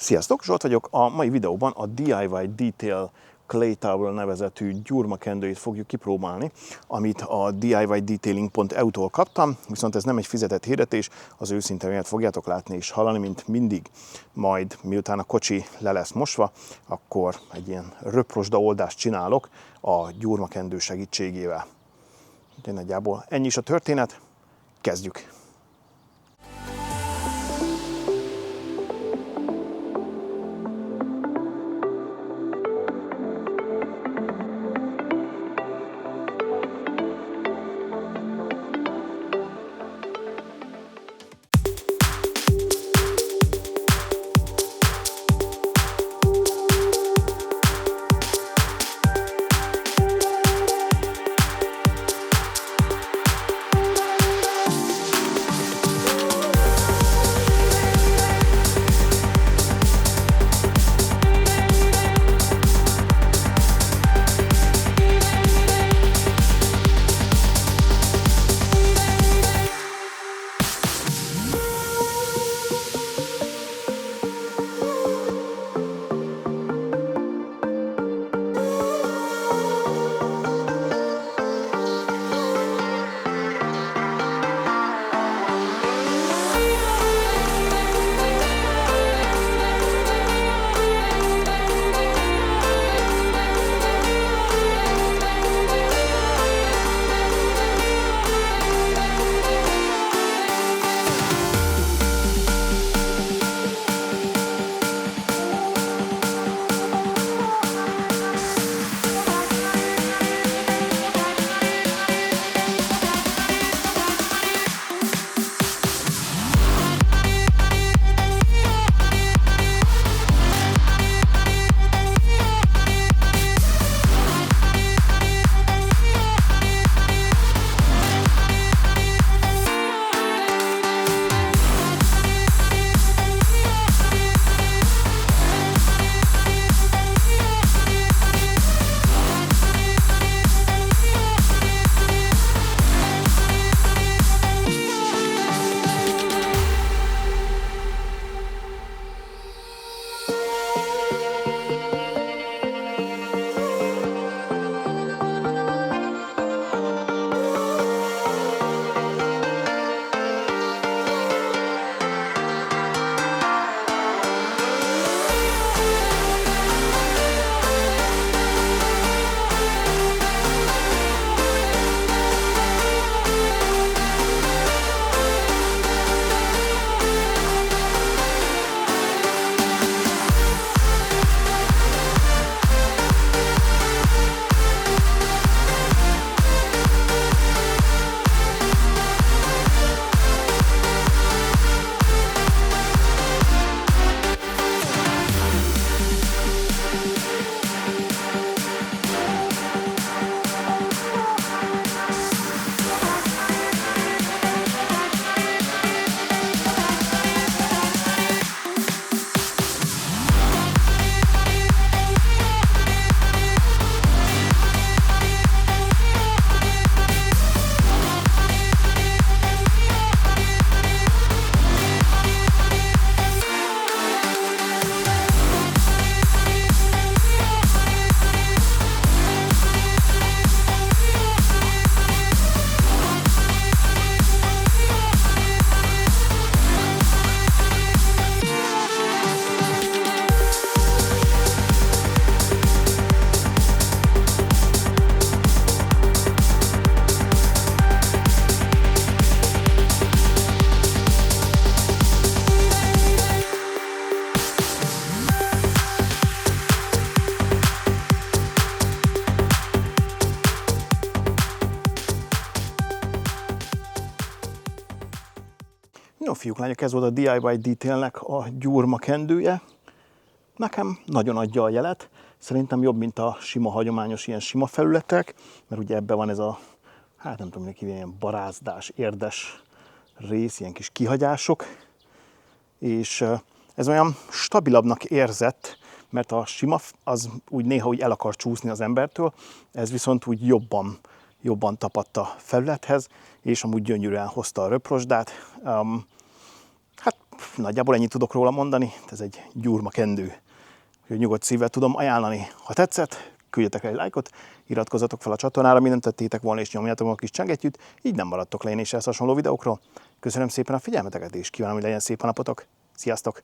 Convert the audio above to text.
Sziasztok, Zsolt vagyok. A mai videóban a DIY Clay Towel nevezetű gyurmakendőit fogjuk kipróbálni, amit a diydetailing.eu-tól kaptam, viszont ez nem egy fizetett hirdetés, az őszinte miatt fogjátok látni és hallani, mint mindig. Majd miután a kocsi le lesz mosva, akkor egy ilyen röprosda oldást csinálok a gyurmakendő segítségével. De nagyjából ennyi is a történet, kezdjük! Jó fiúk, lányok, ez volt a DIY-nek a gyurmakendője. Nekem nagyon adja a jelet. Szerintem jobb, mint a sima, hagyományos ilyen sima felületek, mert ugye ebben van ez a, hát nem tudom, ilyen barázdás, érdes rész, ilyen kis kihagyások. És ez olyan stabilabbnak érzett, mert a sima az úgy néha úgy el akar csúszni az embertől, ez viszont úgy jobban tapadt a felülethez, és amúgy gyönyörűen hozta a röprosdát. Hát nagyjából ennyit tudok róla mondani, ez egy gyurmakendő. Úgyhogy nyugodt szívvel tudom ajánlani. Ha tetszett, küldjetek egy lájkot, iratkozzatok fel a csatornára, mindent tettétek volna, és nyomjátok a kis csengettyűt, így nem maradtok le én és ehhez hasonló videókról. Köszönöm szépen a figyelmeteket, és kívánom, hogy legyen szép a napotok. Sziasztok!